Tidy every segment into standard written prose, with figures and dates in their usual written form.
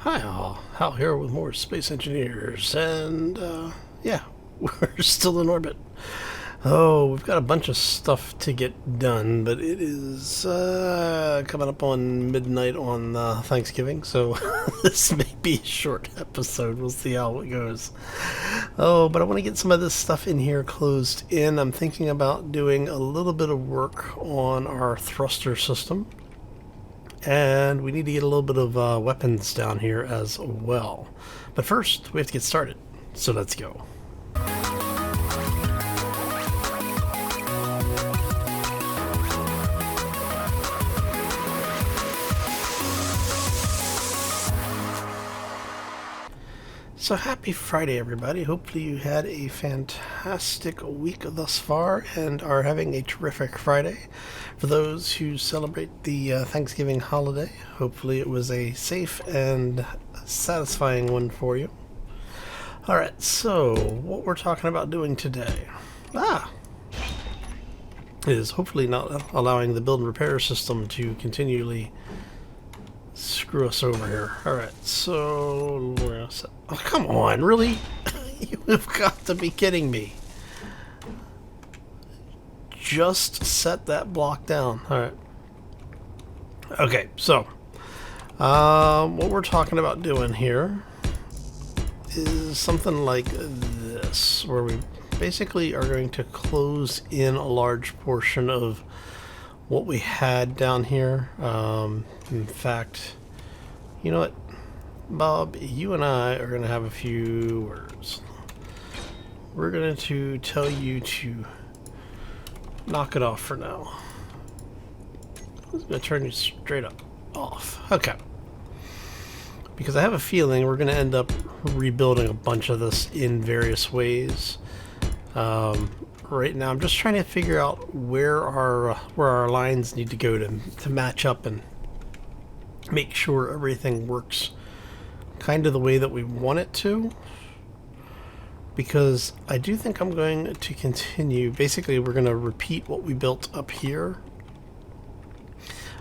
Hi all, Hal here with more Space Engineers, and yeah, we're still in orbit. Oh, we've got a bunch of stuff to get done, but it is coming up on midnight on Thanksgiving, so this may be a short episode. We'll see how it goes. Oh, but I want to get some of this stuff in here closed in. I'm thinking about doing a little bit of work on our thruster system. And we need to get a little bit of weapons down here as well. But first, we have to get started. So let's go. So happy Friday, everybody. Hopefully you had a fantastic week thus far and are having a terrific Friday. For those who celebrate the Thanksgiving holiday, hopefully it was a safe and satisfying one for you. Alright, so what we're talking about doing today is hopefully not allowing the build and repair system to continually screw us over here. Alright, so we're gonna set... Oh, come on, really? You have got to be kidding me. Just set that block down. Alright. Okay, so what we're talking about doing here is something like this, where we basically are going to close in a large portion of what we had down here. In fact, you know what, Bob, you and I are going to have a few words. We're going to tell you to knock it off for now. I'm going to turn you straight up off. Okay. Because I have a feeling we're going to end up rebuilding a bunch of this in various ways. Right now I'm just trying to figure out where our lines need to go to match up and make sure everything works kind of the way that we want it to, because I do think I'm going to continue. Basically, we're going to repeat what we built up here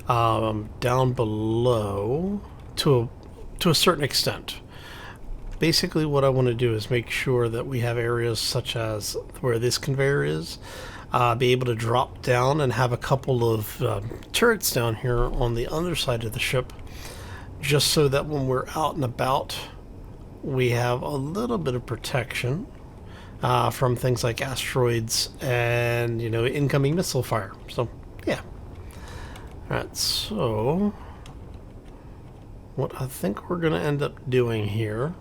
down below to a certain extent. Basically, what I want to do is make sure that we have areas such as where this conveyor is, be able to drop down and have a couple of turrets down here on the underside of the ship, just so that when we're out and about, we have a little bit of protection from things like asteroids and, you know, incoming missile fire. So, yeah. Alright, so what I think we're going to end up doing here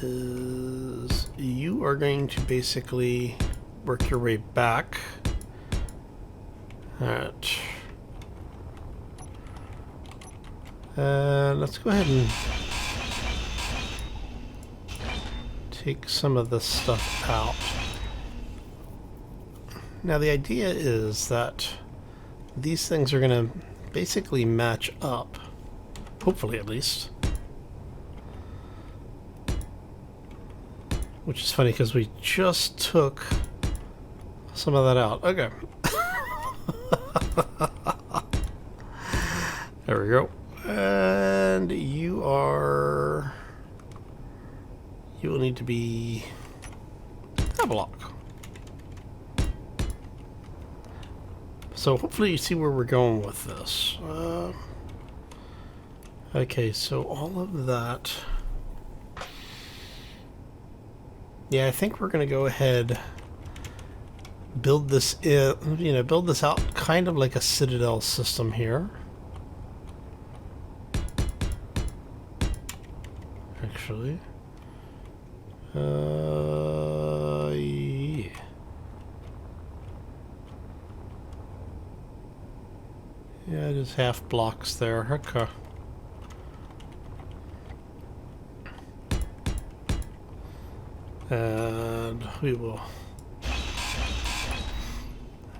is you are going to basically work your way back. Alright. Let's go ahead and take some of this stuff out. Now the idea is that these things are going to basically match up, hopefully at least. Which is funny because we just took some of that out. Okay. There we go. And you will need to be a block. So hopefully you see where we're going with this. Okay, so all of that. Yeah, I think we're going to go ahead, build this in, build this out kind of like a citadel system here. Actually, yeah. Yeah, just half blocks there. Okay. And we will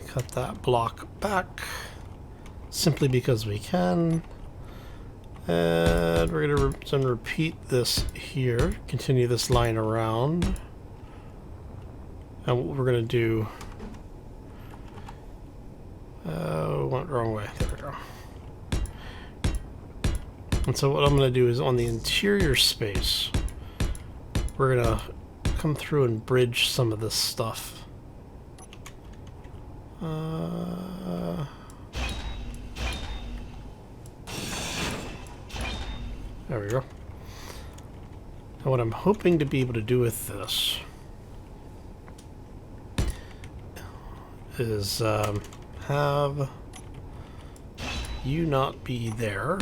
cut that block back simply because we can. And we're going to repeat this here, continue this line around. And what we're going to do went the wrong way. There we go. And so what I'm going to do is on the interior space, we're going to come through and bridge some of this stuff. There we go. And what I'm hoping to be able to do with this is have you not be there.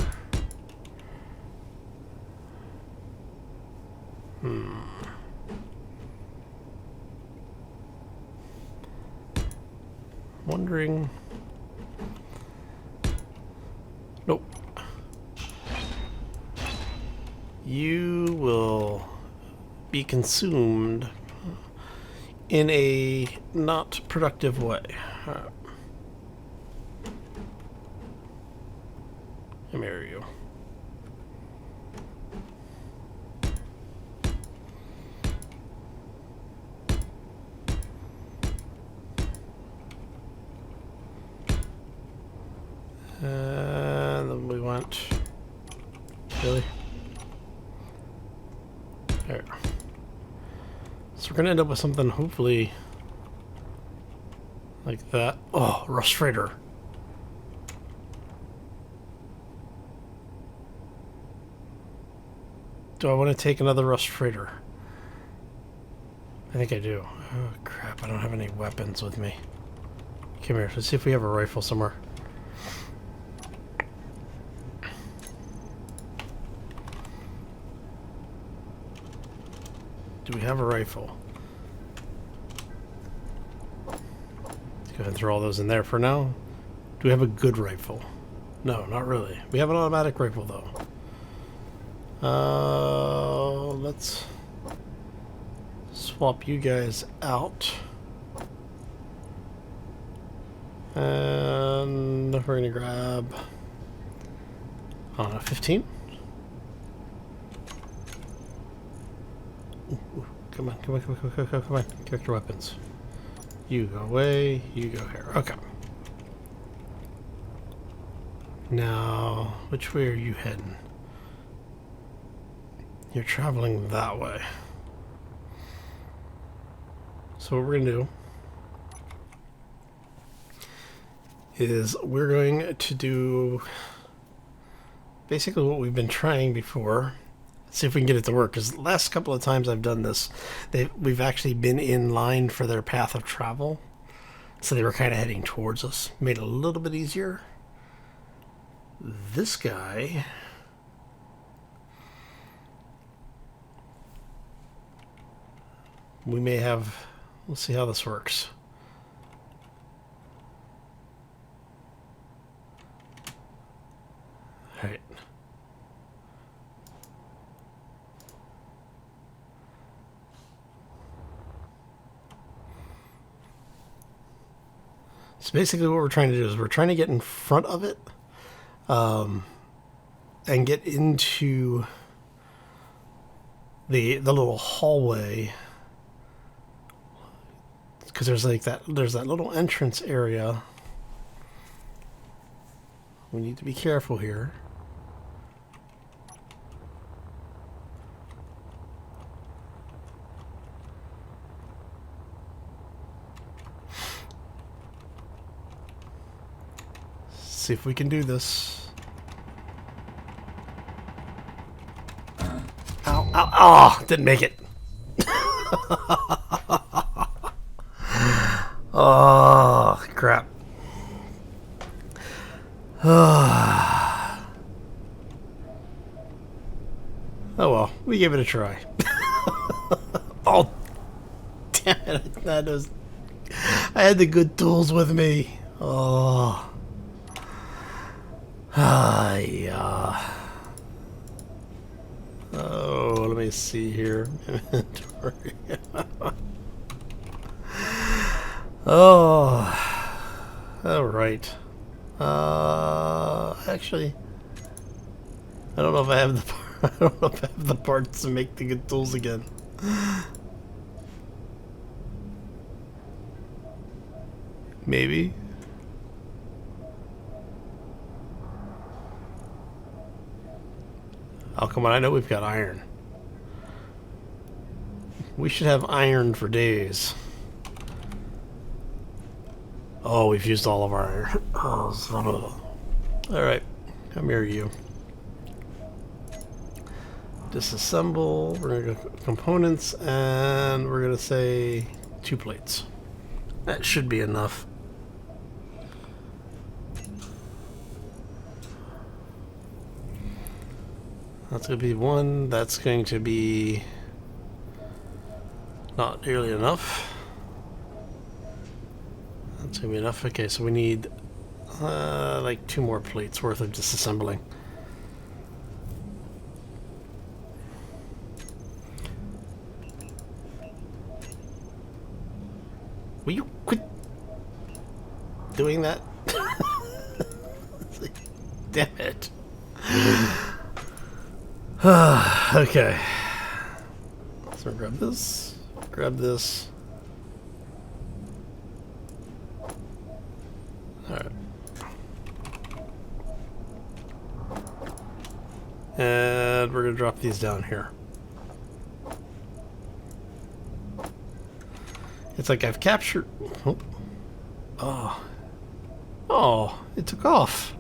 Wondering. Nope. You will be consumed in a not productive way. All right. Let me hear you. And then we went. Really? There. So we're gonna end up with something hopefully like that. Oh, Rust Freighter. Do I want to take another Rust Freighter? I think I do. Oh crap, I don't have any weapons with me. Come here, let's see if we have a rifle somewhere. Do we have a rifle? Let's go ahead and throw all those in there for now. Do we have a good rifle? No, not really. We have an automatic rifle though. Let's swap you guys out. And we're gonna grab 15. Ooh, come on, come on, come on, come on, come on, come on. Character weapons. You go away, you go here. Okay. Now, which way are you heading? You're traveling that way. So what we're going to do is we're going to do basically what we've been trying before. See if we can get it to work, because the last couple of times I've done this, we've actually been in line for their path of travel. So they were kind of heading towards us. Made it a little bit easier. This guy... we may have... We'll see how this works. Alright. So basically what we're trying to do is we're trying to get in front of it and get into the little hallway, because there's that little entrance area. We need to be careful here. See if we can do this. Ow, ow, oh, didn't make it. Oh, crap. Oh, well, we gave it a try. Oh, damn it. That was... I had the good tools with me. Oh. Yeah. Oh, let me see here. Inventory. Oh. All right. Actually, I don't know if I have the I don't know if I have the parts to make the good tools again. Maybe. Oh, come on, I know we've got iron. We should have iron for days. Oh, we've used all of our iron. Oh, son of a... Alright, come here, you. Disassemble. We're going to go components, and we're going to say 2 plates. That should be enough. That's going to be 1. That's going to be not nearly enough. That's going to be enough. Okay, so we need like 2 more plates worth of disassembling. Will you quit doing that? Damn it. Okay. So grab this. Grab this. Alright. And we're going to drop these down here. It's like I've captured... Oh. Oh. Oh, it took off.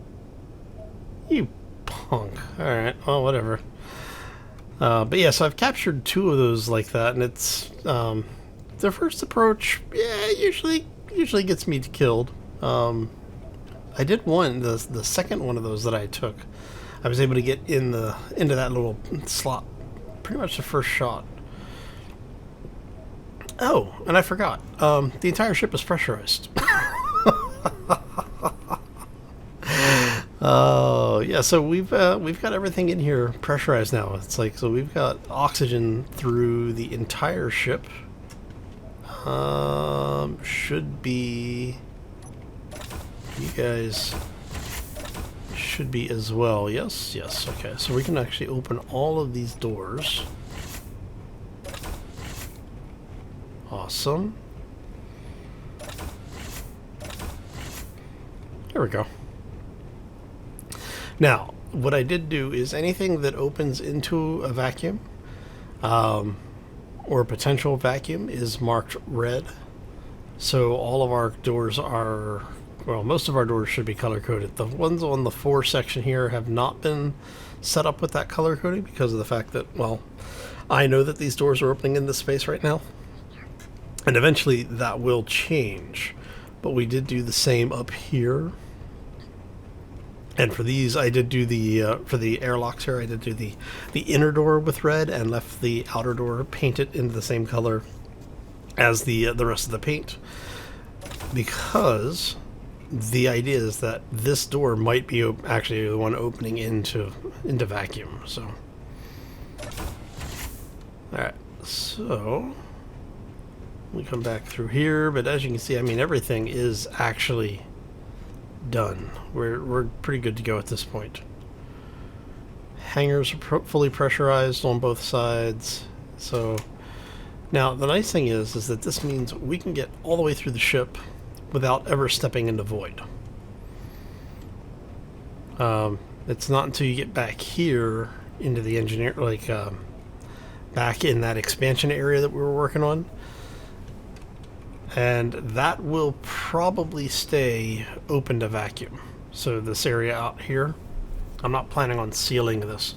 You punk. Alright, well, whatever. But yeah, so I've captured 2 of those like that, and it's... the first approach, yeah, usually gets me killed. I did one, the second one of those that I took. I was able to get into that little slot pretty much the first shot. Oh, and I forgot. The entire ship is pressurized. Oh, yeah, so we've got everything in here pressurized now. It's like, so we've got oxygen through the entire ship. Should be... You guys should be as well. Yes, yes, okay. So we can actually open all of these doors. Awesome. There we go. Now, what I did do is anything that opens into a vacuum, or a potential vacuum, is marked red. So all of our doors are, well, most of our doors should be color-coded. The ones on the 4 section here have not been set up with that color coding because of the fact that, well, I know that these doors are opening in this space right now. And eventually that will change. But we did do the same up here. And for these, I did do the, for the airlocks here, I did do the inner door with red and left the outer door painted into the same color as the rest of the paint. Because the idea is that this door might be actually the one opening into vacuum, so. Alright, so we come back through here, but as you can see, I mean, everything is actually done. We're pretty good to go at this point. Hangars are fully pressurized on both sides. So now the nice thing is that this means we can get all the way through the ship without ever stepping into void. It's not until you get back here into the engineer, like back in that expansion area that we were working on. And that will probably stay open to vacuum. So this area out here, I'm not planning on sealing this.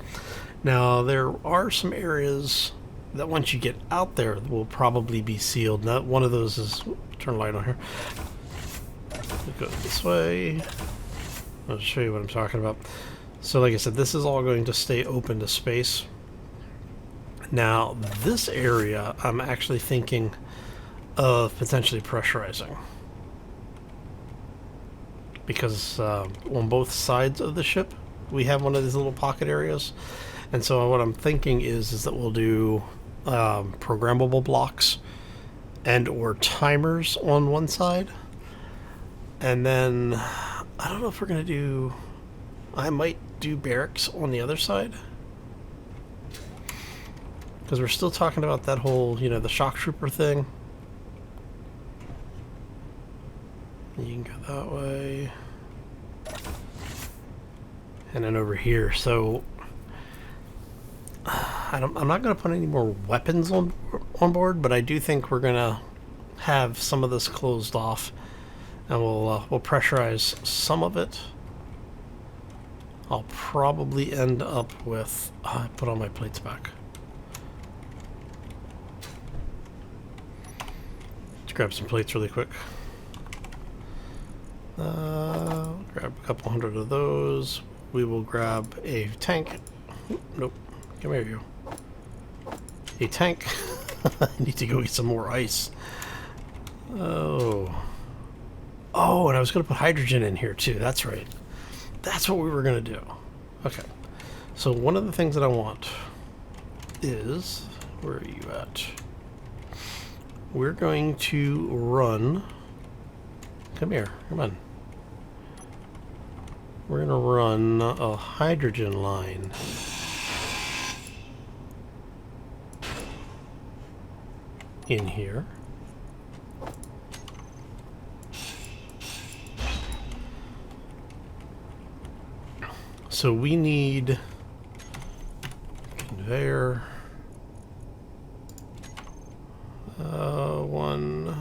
Now there are some areas that once you get out there will probably be sealed. Now one of those is, turn the light on here. Go this way. I'll show you what I'm talking about. So like I said, this is all going to stay open to space. Now this area, I'm actually thinking of potentially pressurizing, because on both sides of the ship we have one of these little pocket areas, and so what I'm thinking is that we'll do programmable blocks and or timers on one side, and then I don't know if we're gonna do, I might do barracks on the other side, because we're still talking about that whole, you know, the shock trooper thing. You can go that way. And then over here. So I'm not going to put any more weapons on board, but I do think we're going to have some of this closed off, and we'll pressurize some of it. I'll probably end up with... I put all my plates back. Let's grab some plates really quick. Grab a couple hundred of those. We will grab a tank. Nope. Come here, you. A tank. I need to go get some more ice. Oh. Oh, and I was going to put hydrogen in here too. That's right. That's what we were going to do. Okay. So one of the things that I want is... Where are you at? We're going to run... Come here. Come on. We're going to run a hydrogen line. In here. So we need conveyor one.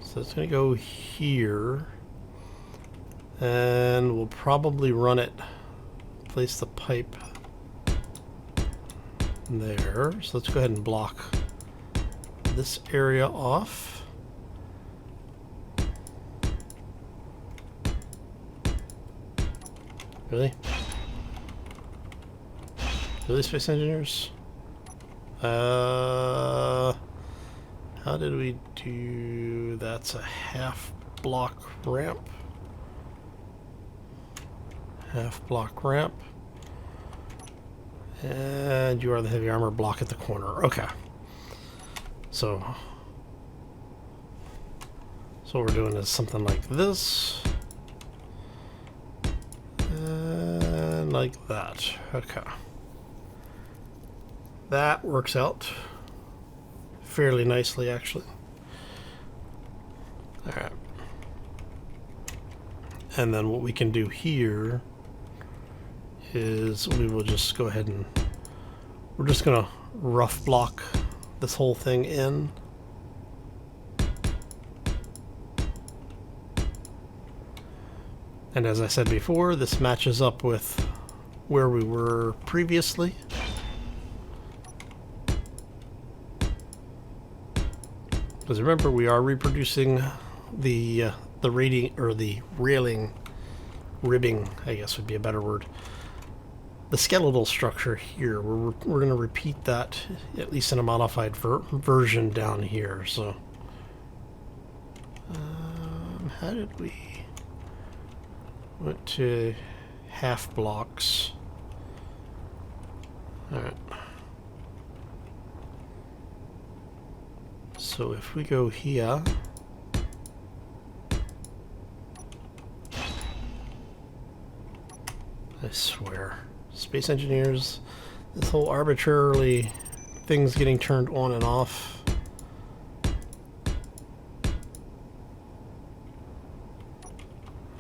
So it's going to go here, and we'll probably run it. Place the pipe there. So let's go ahead and block this area off. Really? Really, space engineers? How did we do... That's a half block ramp. Half block ramp. And you are the heavy armor block at the corner. Okay. So what we're doing is something like this. And like that. Okay. That works out fairly nicely, actually. Alright. And then what we can do here is we will just go ahead and we're just gonna rough block this whole thing in. And as I said before, this matches up with where we were previously. Because remember, we are reproducing the railing, ribbing, I guess would be a better word. The skeletal structure here. We're going to repeat that, at least in a modified version down here. So, how did we... Went to half blocks. Alright. So if we go here, I swear, space engineers, this whole arbitrarily things getting turned on and off.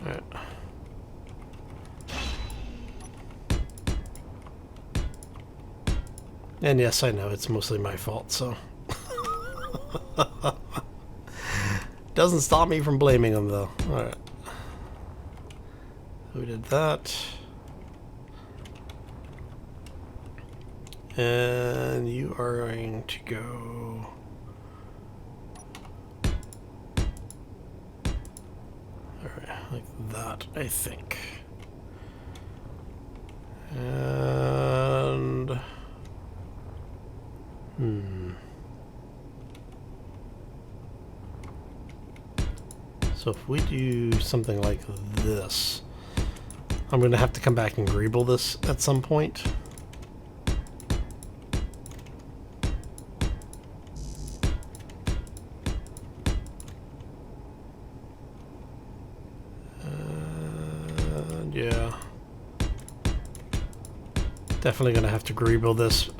Alright. And yes, I know, it's mostly my fault, so... Doesn't stop me from blaming them, though. Alright. We did that. And you are going to go... Alright, like that, I think. And... So if we do something like this, I'm going to have to come back and greeble this at some point. Yeah. Definitely going to have to greeble this.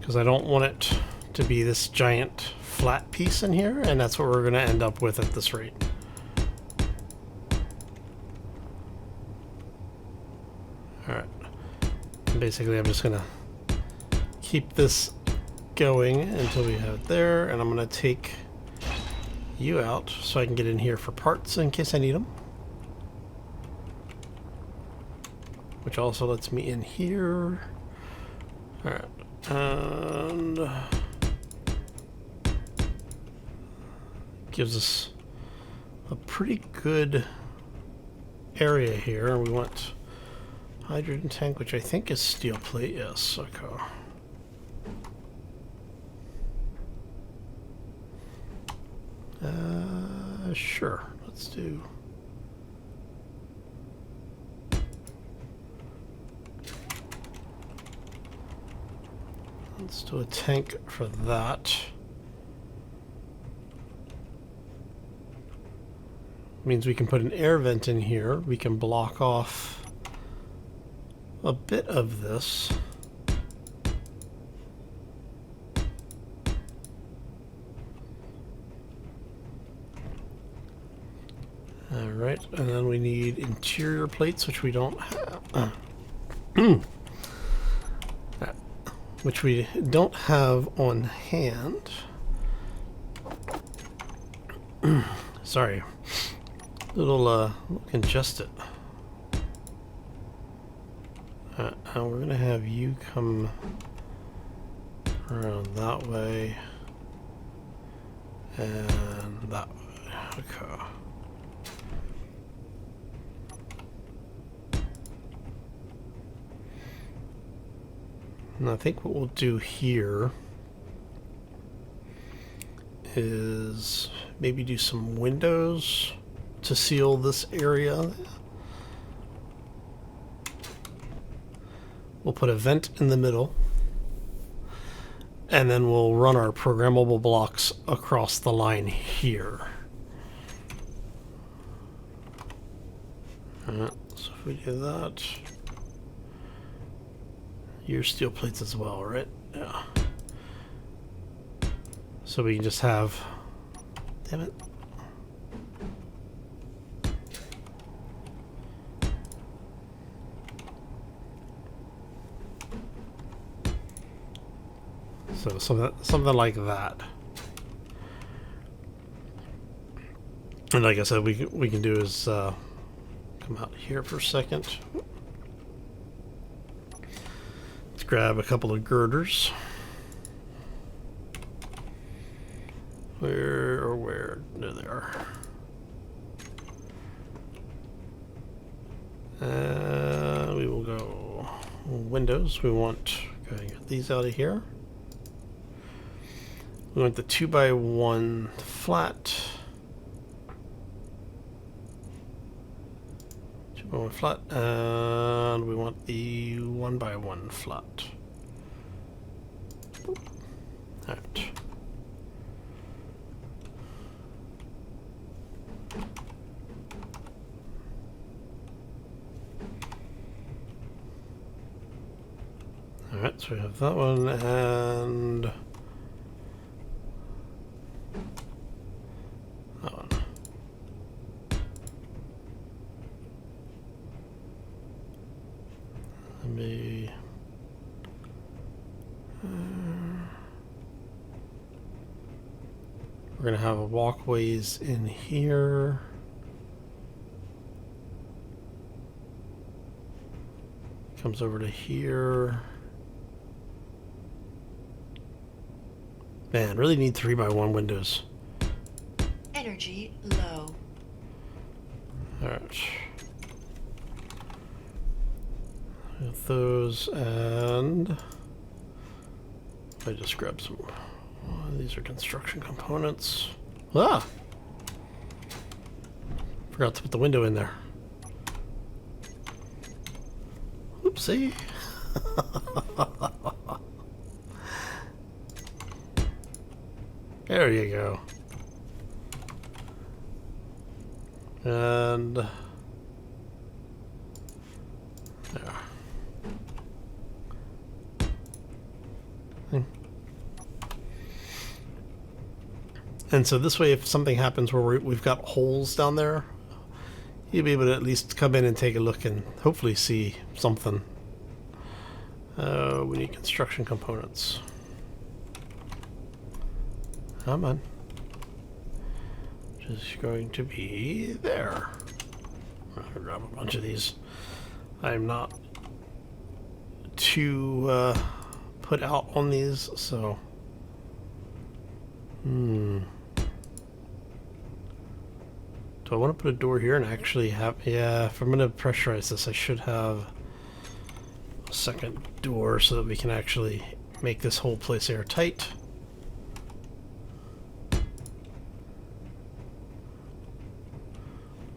Because I don't want it to be this giant flat piece in here, and that's what we're going to end up with at this rate. Alright. Basically, I'm just going to keep this going until we have it there, and I'm going to take you out so I can get in here for parts in case I need them. Which also lets me in here. Alright. And gives us a pretty good area here. We want hydrogen tank, which I think is steel plate. Yes, okay. Sure. Let's do. Let's do a tank for that. Means we can put an air vent in here. We can block off a bit of this. Alright, and then we need interior plates, which we don't have. Which we don't have on hand. Sorry. Little congested. And we're gonna have you come around that way and that way. Okay. And I think what we'll do here is maybe do some windows to seal this area. We'll put a vent in the middle, and then we'll run our programmable blocks across the line here. Alright, so if we do that, your steel plates as well, right? Yeah. So we can just have, damn it. So something like that. And like I said, we can do is come out here for a second. Let's grab a couple of girders. Where? There they are. We will go windows. We want, go ahead and get these out of here. We want the 2x1 flat. 2x1 flat, and we want the 1x1 flat. Alright. Alright, so we have that one, and that one. Let me we're gonna have walkways in here. Comes over to here. Man, really need 3x1 windows. Energy low. Alright. With those, and I just grabbed some. These are construction components. Ah! Forgot to put the window in there. Oopsie. There you go. And there. And so this way, if something happens where we've got holes down there, you'll be able to at least come in and take a look and hopefully see something. We need construction components. Come on. Just going to be there. I'm gonna grab a bunch of these. I'm not too put out on these, so. Do I want to put a door here and actually have... Yeah, if I'm going to pressurize this, I should have a second door so that we can actually make this whole place airtight.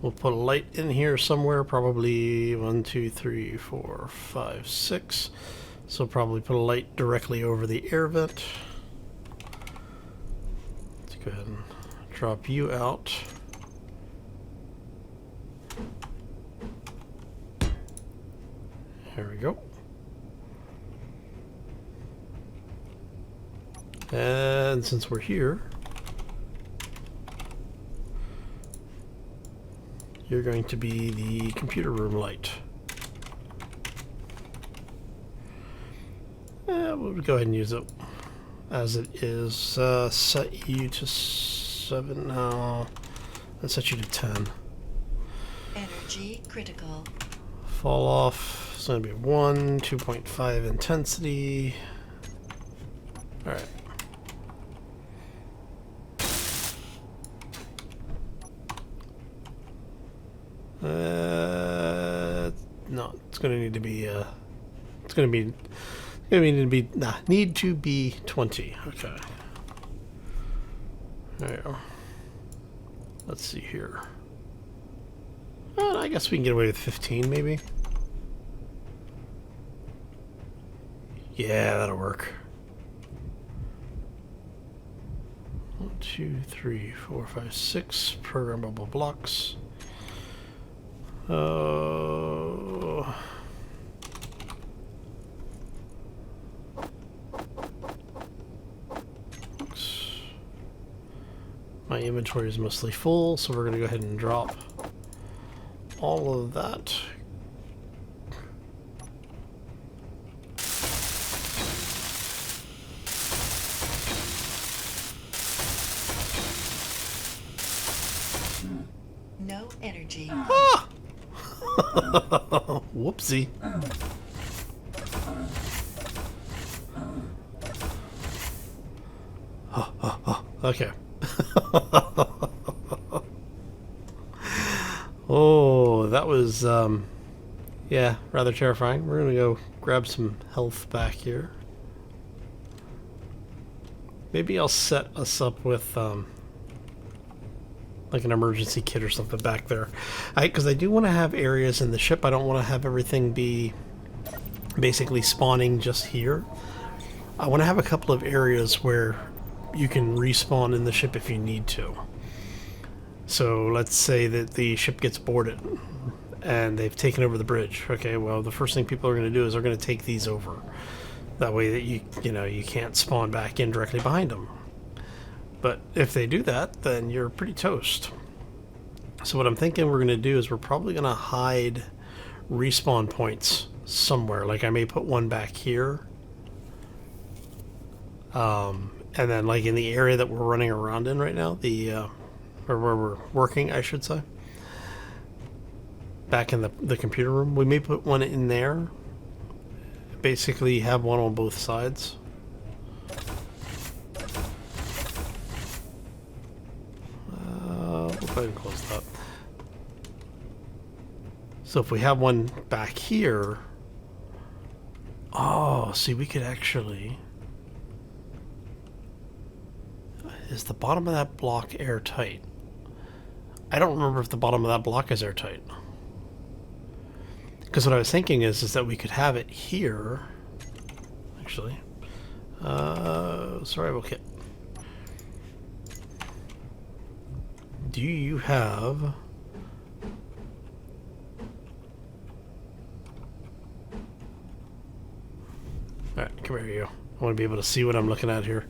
We'll put a light in here somewhere, probably 1, 2, 3, 4, 5, 6. So probably put a light directly over the air vent. Let's go ahead and drop you out. There we go. And since we're here, you're going to be the computer room light. We'll go ahead and use it as it is. Set you to 7 now. Let's set you to 10. Energy critical. Fall off. It's going to be 1, 2.5 intensity. Alright. No, it's going to need to be, need to be 20. Okay. There you go. Let's see here. I guess we can get away with 15, maybe. Yeah, that'll work. 1, 2, 3, 4, 5, 6 programmable blocks. My inventory is mostly full, so we're going to go ahead and drop all of that. No energy. Ah! Whoopsie. Okay. Oh, that was, yeah, rather terrifying. We're gonna go grab some health back here. Maybe I'll set us up with, like an emergency kit or something back there. Because I do want to have areas in the ship. I don't want to have everything be basically spawning just here. I want to have a couple of areas where you can respawn in the ship if you need to. So let's say that the ship gets boarded and they've taken over the bridge. Okay, well, the first thing people are going to do is they're going to take these over. That way that you can't spawn back in directly behind them. But if they do that, then you're pretty toast. So what I'm thinking we're going to do is we're probably going to hide respawn points somewhere. Like I may put one back here. And then like in the area that we're running around in right now, or where we're working, I should say. Back in the computer room. We may put one in there. Basically have one on both sides. We'll go ahead and close that. So if we have one back here... Oh, see, we could actually... Is the bottom of that block airtight? I don't remember if the bottom of that block is airtight. Because what I was thinking is that we could have it here. Actually. Survival kit. Do you have... Alright, come here, you. I want to be able to see what I'm looking at here.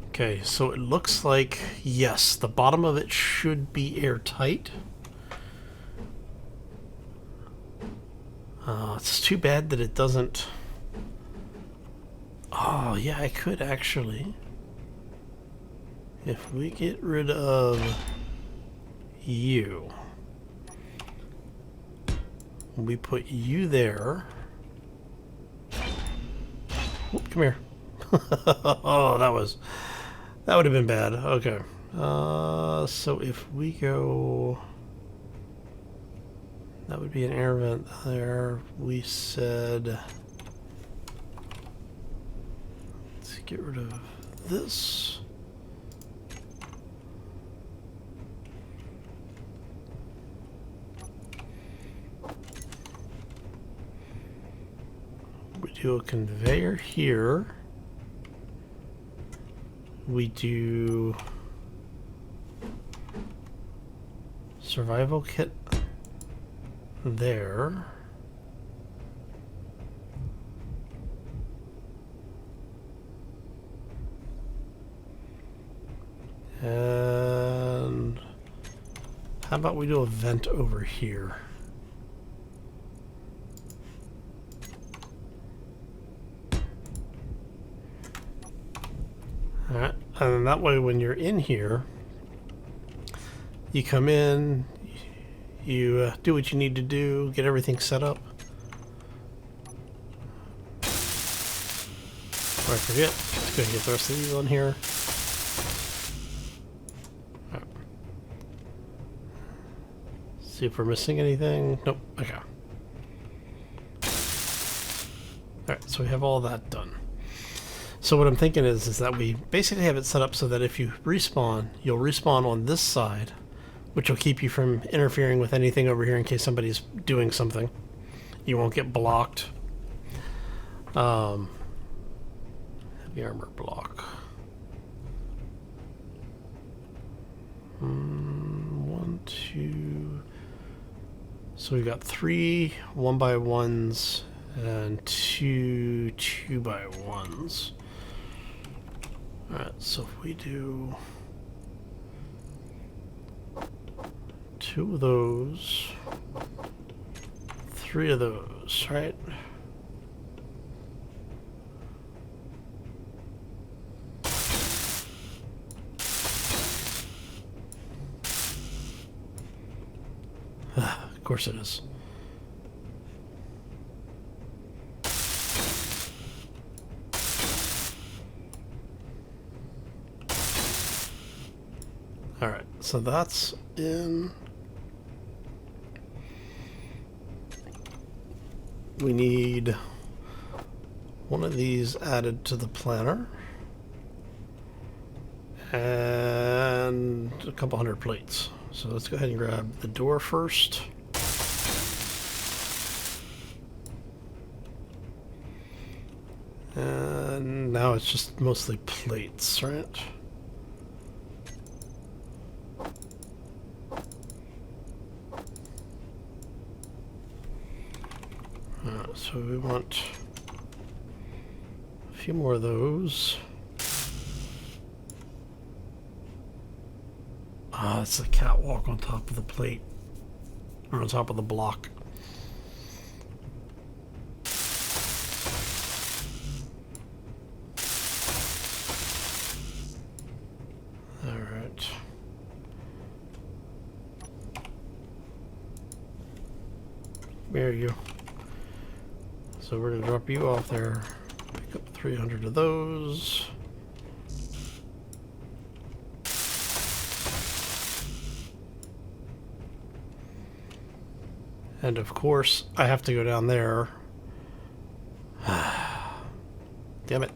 Okay, so it looks like, yes, the bottom of it should be airtight. It's too bad that it doesn't... Oh, yeah, I could actually. If we get rid of you, we put you there. Whoop, come here. Oh, that would have been bad. Okay. So if we go, that would be an air vent there. We said, let's get rid of this. We do a conveyor here. We do survival kit there. And how about we do a vent over here? Alright, and that way when you're in here, you come in, you do what you need to do, get everything set up. Before I forget, let's go and get the rest of these on here. Right. See if we're missing anything. Nope, okay. Alright, so we have all that done. So what I'm thinking is that we basically have it set up so that if you respawn, you'll respawn on this side, which will keep you from interfering with anything over here in case somebody's doing something. You won't get blocked. Heavy armor block. 1, 2. So we've got 3 1x1s and 2 2x1s. Alright, so if we do 2 of those, 3 of those, right? Of course it is. Alright, so that's in. We need one of these added to the planner. And a couple hundred plates. So let's go ahead and grab the door first. And now it's just mostly plates, right? So we want a few more of those. Ah, it's a catwalk on top of the plate, or on top of the block. All right. Where are you? So we're gonna drop you off there. Pick up 300 of those. And of course, I have to go down there. Damn it.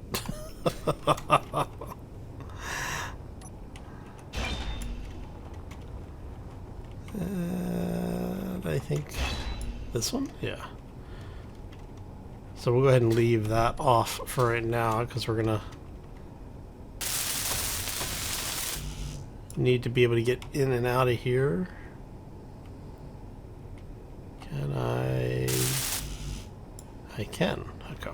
And I think this one? Yeah. So we'll go ahead and leave that off for right now because we're gonna need to be able to get in and out of here. Can I can. Okay.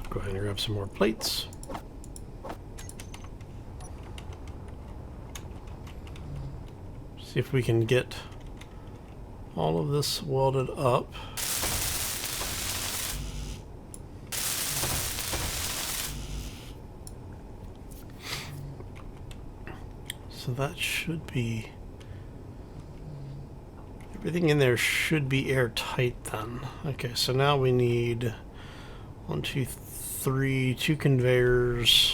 Go ahead and grab some more plates. See if we can get all of this welded up. So that should be... everything in there should be airtight then. Okay, so now we need 1, 2, 3, 2 conveyors.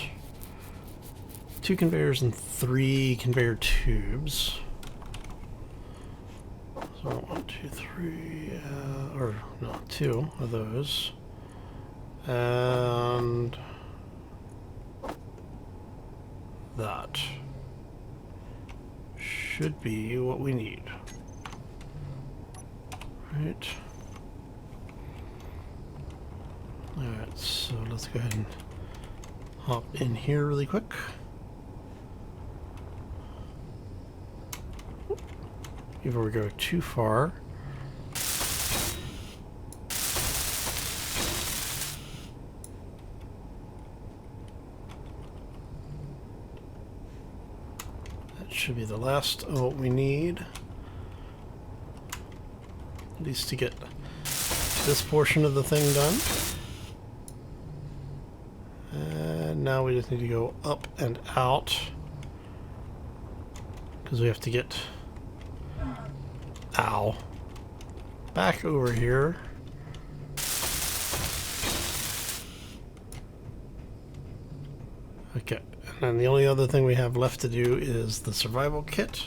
2 conveyors and 3 conveyor tubes. So 1, 2, 3, or no, 2 of those. And that should be what we need. Right. Alright, so let's go ahead and hop in here really quick. Before we go too far. That should be the last of what we need. At least to get this portion of the thing done. And now we just need to go up and out. Because we have to get... ow. Back over here. Okay. And then the only other thing we have left to do is the survival kit.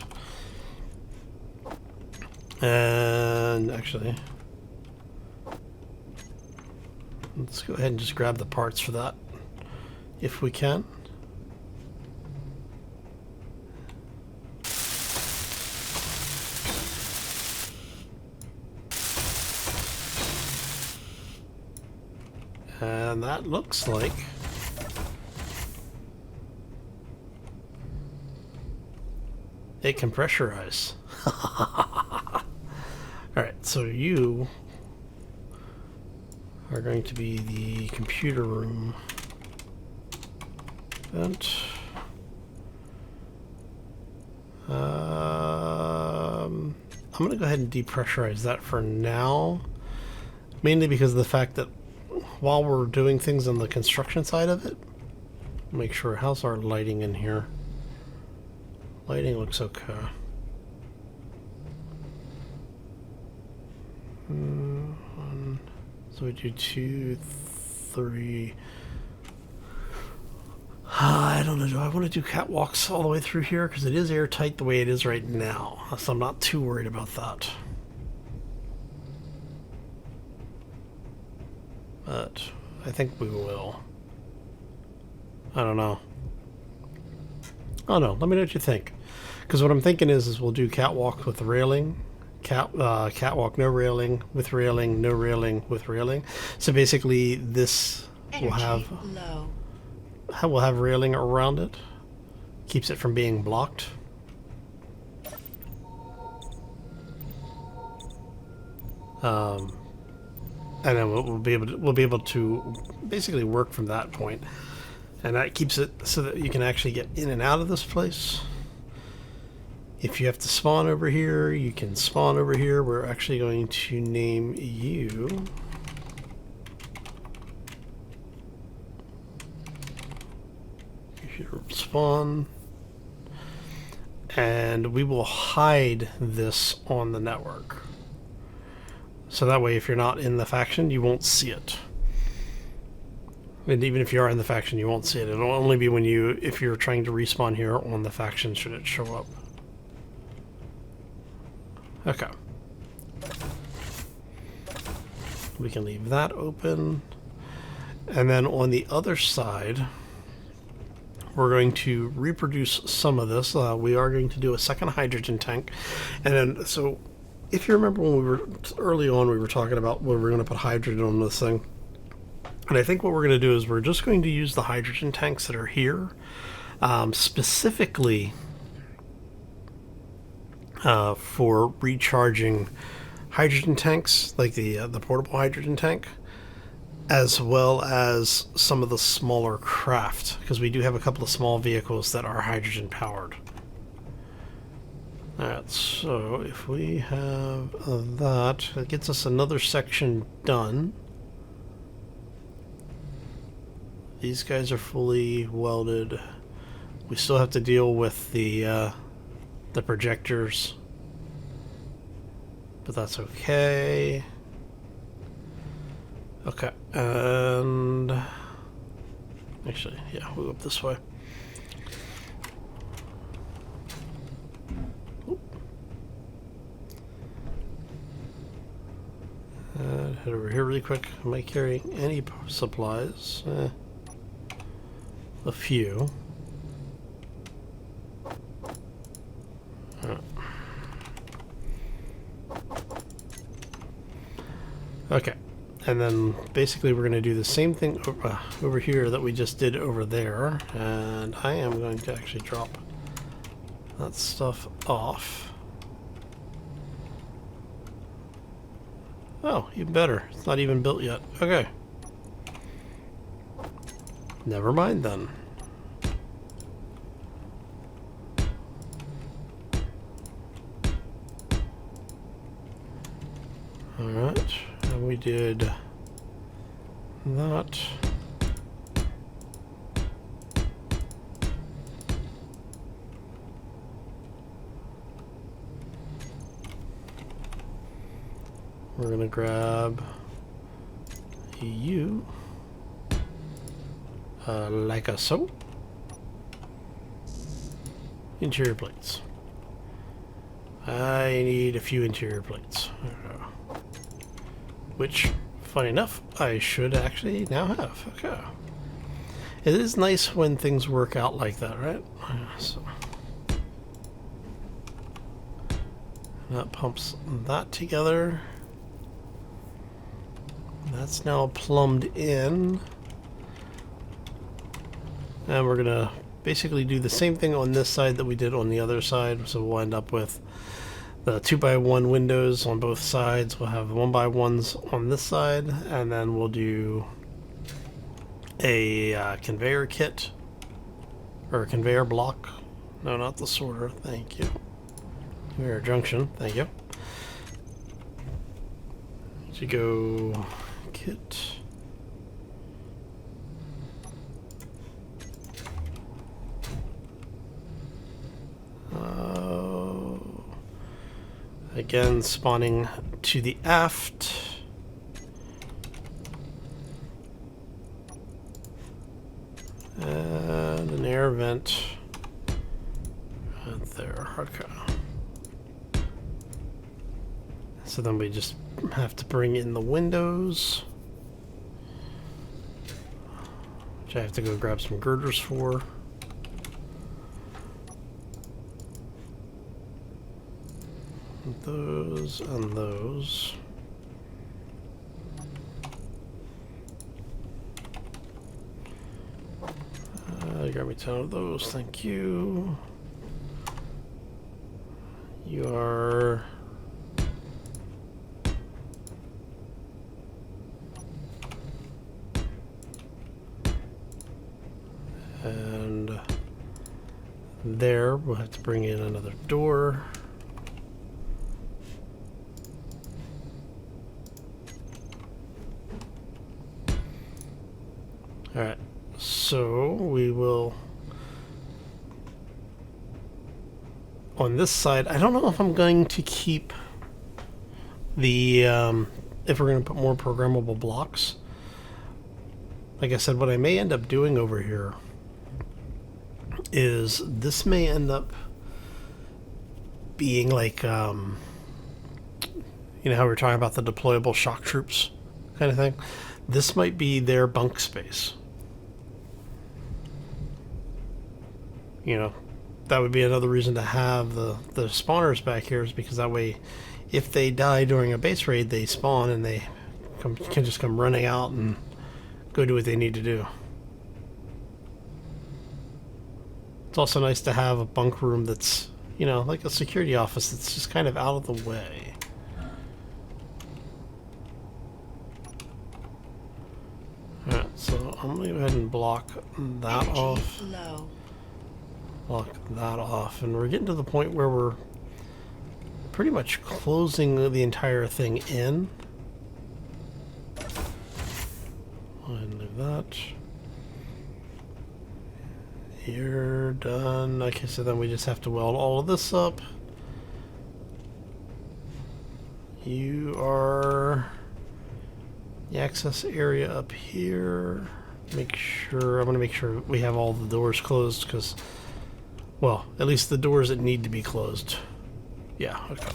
And actually, let's go ahead and just grab the parts for that, if we can. And that looks like it can pressurize. Alright, so you are going to be the computer room vent. I'm going to go ahead and depressurize that for now, mainly because of the fact that while we're doing things on the construction side of it, make sure, how's our lighting in here? Lighting looks okay. So we do 2, 3. I don't know, do I want to do catwalks all the way through here? Because it is airtight the way it is right now, so I'm not too worried about that. But I think we will. I don't know. Oh no, let me know what you think. Because what I'm thinking is we'll do catwalk with railing. Catwalk, no railing, with railing, no railing, with railing. So basically this will have low. We'll have railing around it. Keeps it from being blocked. And then we'll be able to basically work from that point. And that keeps it so that you can actually get in and out of this place. If you have to spawn over here, you can spawn over here. We're actually going to name you spawn, and we will hide this on the network. So that way, if you're not in the faction, you won't see it. And even if you are in the faction, you won't see it. It'll only be when if you're trying to respawn here on the faction, should it show up. Okay. We can leave that open. And then on the other side, we're going to reproduce some of this. We are going to do a second hydrogen tank. And then, so if you remember when we were early on, we were talking about where we're going to put hydrogen on this thing. And I think what we're going to do is we're just going to use the hydrogen tanks that are here, specifically for recharging hydrogen tanks, like the portable hydrogen tank, as well as some of the smaller craft, because we do have a couple of small vehicles that are hydrogen powered. Alright, so if we have that, it gets us another section done. These guys are fully welded. We still have to deal with the projectors, but that's okay. Okay, and actually, yeah, we'll go up this way. And head over here really quick. Am I carrying any supplies? A few. Okay, and then basically we're going to do the same thing over here that we just did over there, and I am going to actually drop that stuff off. Oh, even better. It's not even built yet. Okay. Never mind then. Alright, and we did that. We're gonna grab you like a so. Interior plates. I need a few interior plates. Which, funny enough, I should actually now have. Okay. It is nice when things work out like that, right? So that pumps that together. That's now plumbed in. And we're gonna basically do the same thing on this side that we did on the other side. So we'll end up with the 2x1 windows on both sides. We'll have 1x1s on this side, and then we'll do a conveyor kit, or a conveyor block. No, not the sorter. Thank you. Conveyor junction. Thank you. To go kit. Again, spawning to the aft. And an air vent right there. Okay. So then we just have to bring in the windows, which I have to go grab some girders for. Those and those. Grab me 10 of those, thank you. You are and there we'll have to bring in another door. Alright, so we will, on this side, I don't know if I'm going to keep the, if we're going to put more programmable blocks. Like I said, what I may end up doing over here is this may end up being like, you know how we were talking about the deployable shock troops kind of thing? This might be their bunk space. You know, that would be another reason to have the spawners back here, is because that way, if they die during a base raid, they spawn and they can just come running out and go do what they need to do. It's also nice to have a bunk room that's, you know, like a security office that's just kind of out of the way. Alright, so I'm going to go ahead and block that off. Low. Block that off. And we're getting to the point where we're pretty much closing the entire thing in. And leave that. You're done. Okay, so then we just have to weld all of this up. You are the access area up here. Make sure, I'm going to make sure we have all the doors closed because, well, at least the doors that need to be closed. Yeah, okay.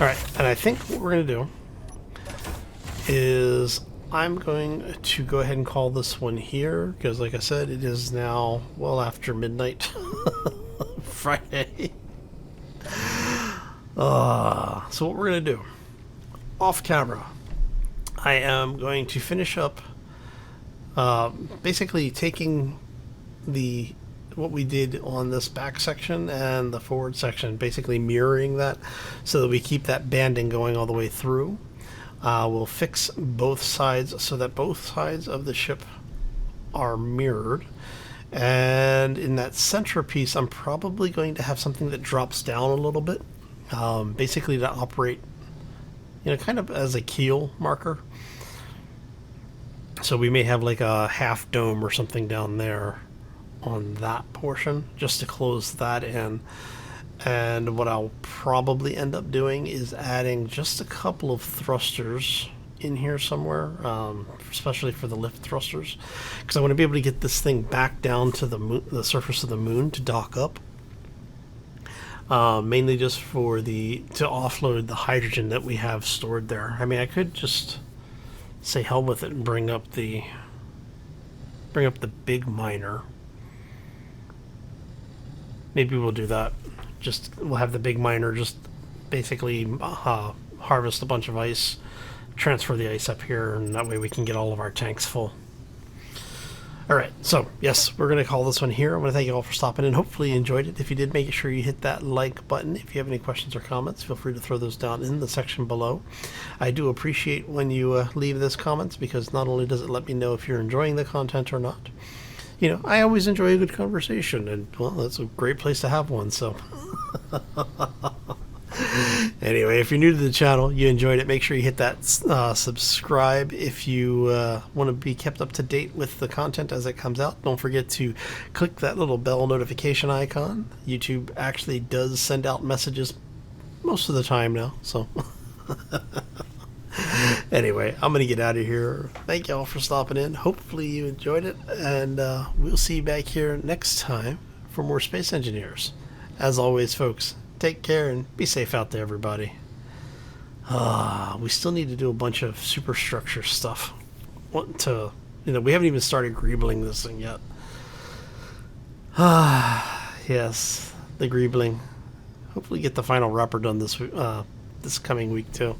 Alright, and I think what we're going to do is I'm going to go ahead and call this one here because, like I said, it is now well after midnight Friday. So what we're going to do, off camera, I am going to finish up basically taking what we did on this back section and the forward section, basically mirroring that so that we keep that banding going all the way through. We'll fix both sides so that both sides of the ship are mirrored. And in that center piece, I'm probably going to have something that drops down a little bit, basically to operate, kind of as a keel marker. So we may have like a half dome or something down there on that portion just to close that in. And what I'll probably end up doing is adding just a couple of thrusters in here somewhere, especially for the lift thrusters, because I want to be able to get this thing back down to the surface of the moon to dock up. Mainly just for to offload the hydrogen that we have stored there. I mean, I could just say hell with it and bring up the big miner. Maybe we'll do that. We'll have the big miner just basically harvest a bunch of ice, transfer the ice up here, and that way we can get all of our tanks full. Alright, so yes, we're going to call this one here. I want to thank you all for stopping in. Hopefully you enjoyed it. If you did, make sure you hit that like button. If you have any questions or comments, feel free to throw those down in the section below. I do appreciate when you leave those comments, because not only does it let me know if you're enjoying the content or not, I always enjoy a good conversation, and, well, that's a great place to have one, so. Anyway, if you're new to the channel, you enjoyed it, make sure you hit that subscribe if you want to be kept up to date with the content as it comes out. Don't forget to click that little bell notification icon. YouTube actually does send out messages most of the time now, so. Anyway, I'm going to get out of here. Thank you all for stopping in. Hopefully you enjoyed it, and we'll see you back here next time for more Space Engineers. As always, folks, take care and be safe out there, everybody. We still need to do a bunch of superstructure stuff. We haven't even started greebling this thing yet. Yes, the greebling. Hopefully get the final wrapper done this coming week too.